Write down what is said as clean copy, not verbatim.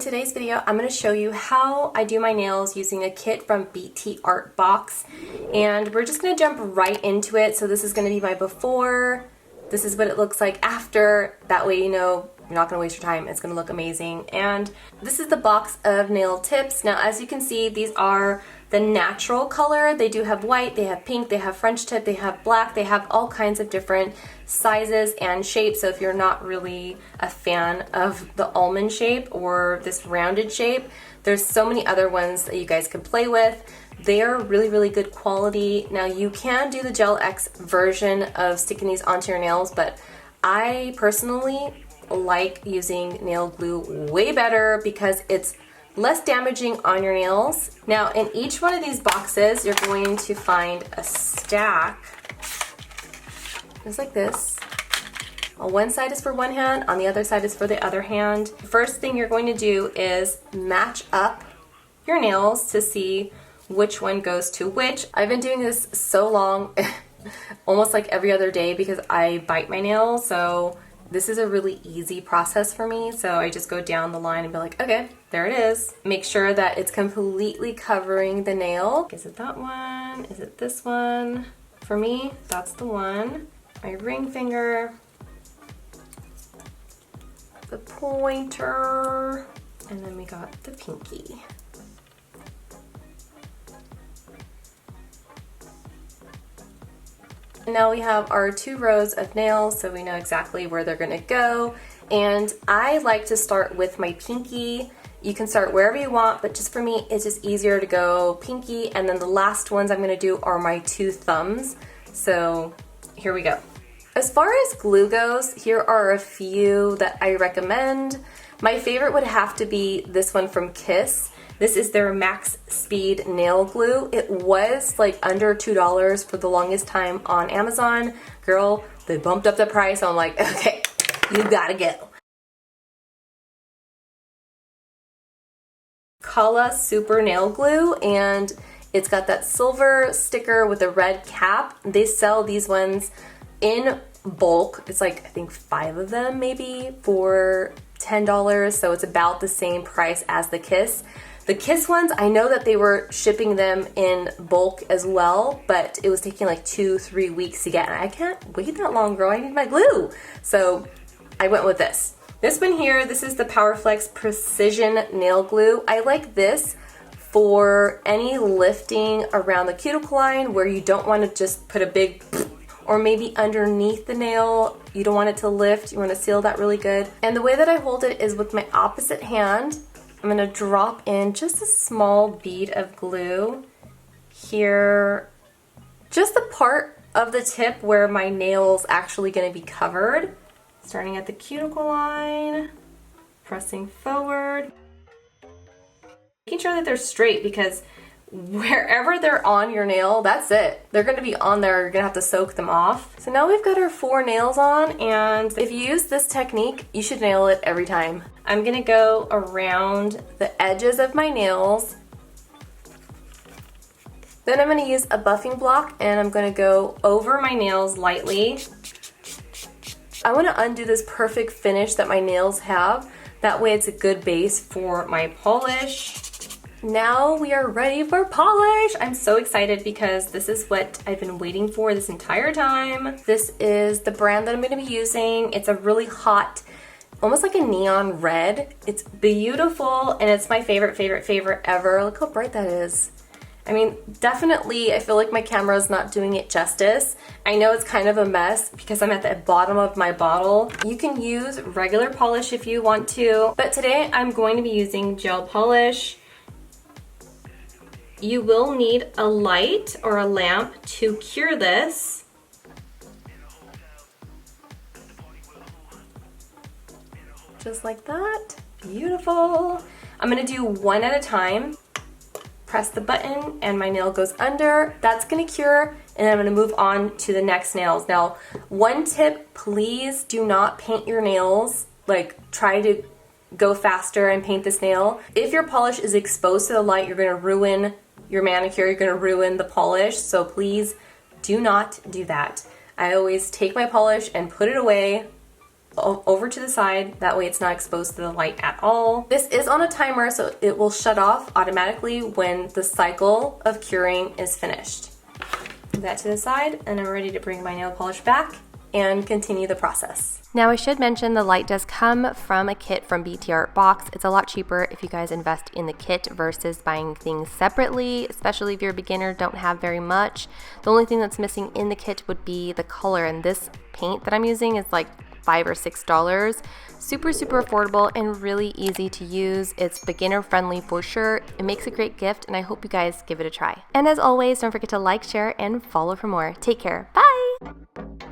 In today's video, I'm going to show you how I do my nails using a kit from BT Art Box, and we're just going to jump right into it. So this is going to be my before, this is what it looks like after, that way you know you're not going to waste your time, it's going to look amazing. And this is the box of nail tips. Now as you can see, these are the natural color. They do have white, they have pink, they have French tip, they have black, they have all kinds of different sizes and shapes. So if you're not really a fan of the almond shape or this rounded shape, there's so many other ones that you guys can play with. They are really good quality. Now you can do the Gel X version of sticking these onto your nails, but I personally like using nail glue way better because it's less damaging on your nails. Now in each one of these boxes you're going to find a stack just like this. On one side is for one hand, on the other side is for the other hand. The first thing you're going to do is match up your nails to see which one goes to which. I've been doing this so long, almost like every other day, because I bite my nails, so this is a really easy process for me. So I just go down the line and be like, okay, there it is. Make sure that it's completely covering the nail. Is it that one? Is it this one? For me, that's the one. My ring finger, the pointer, and then we got the pinky. And now we have our 2 rows of nails, so we know exactly where they're gonna go. And I like to start with my pinky. You can start wherever you want, but just for me, it's just easier to go pinky, and then the last ones I'm gonna do are my 2 thumbs. So here we go. As far as glue goes, here are a few that I recommend. My favorite would have to be this one from Kiss. This is their Max Speed Nail Glue. It was like under $2 for the longest time on Amazon. Girl, they bumped up the price. So I'm like, okay, you gotta go. Kala Super Nail Glue, and it's got that silver sticker with a red cap. They sell these ones in bulk. It's like, I think 5 of them maybe for $10, so it's about the same price as the Kiss. The Kiss ones, I know that they were shipping them in bulk as well, but it was taking like 2-3 weeks to get, and I can't wait that long, girl. I need my glue. So I went with this. This one here, this is the PowerFlex Precision Nail Glue. I like this for any lifting around the cuticle line where you don't want to just put a big, or maybe underneath the nail, you don't want it to lift, you want to seal that really good. And the way that I hold it is with my opposite hand. I'm gonna drop in just a small bead of glue here, just the part of the tip where my nail's actually gonna be covered. Starting at the cuticle line, pressing forward. Making sure that they're straight, because wherever they're on your nail, that's it. They're gonna be on there, you're gonna have to soak them off. So now we've got our 4 nails on, and if you use this technique, you should nail it every time. I'm gonna go around the edges of my nails. Then I'm gonna use a buffing block, and I'm gonna go over my nails lightly. I wanna undo this perfect finish that my nails have. That way it's a good base for my polish. Now we are ready for polish. I'm so excited because this is what I've been waiting for this entire time. This is the brand that I'm gonna be using. It's a really hot, almost like a neon red. It's beautiful, and it's my favorite ever. Look how bright that is. I mean, definitely, I feel like my camera is not doing it justice. I know it's kind of a mess because I'm at the bottom of my bottle. You can use regular polish if you want to, but today I'm going to be using gel polish. You will need a light or a lamp to cure this. Just like that. Beautiful. I'm gonna do one at a time. Press the button and my nail goes under. That's gonna cure, and then I'm gonna move on to the next nails. Now, one tip, please do not paint your nails. Like, try to go faster and paint this nail. If your polish is exposed to the light, you're gonna ruin your manicure, you're gonna ruin the polish, so please do not do that. I always take my polish and put it away over to the side. That way it's not exposed to the light at all. This is on a timer, so it will shut off automatically when the cycle of curing is finished. Put that to the side, and I'm ready to bring my nail polish back and continue the process. Now I should mention the light does come from a kit from BT Art Box. It's a lot cheaper if you guys invest in the kit versus buying things separately, especially if you're a beginner, don't have very much. The only thing that's missing in the kit would be the color, and this paint that I'm using is like $5 or $6. Super affordable and really easy to use. It's beginner friendly for sure. It makes a great gift, and I hope you guys give it a try. And as always, don't forget to like, share, and follow for more. Take care. Bye!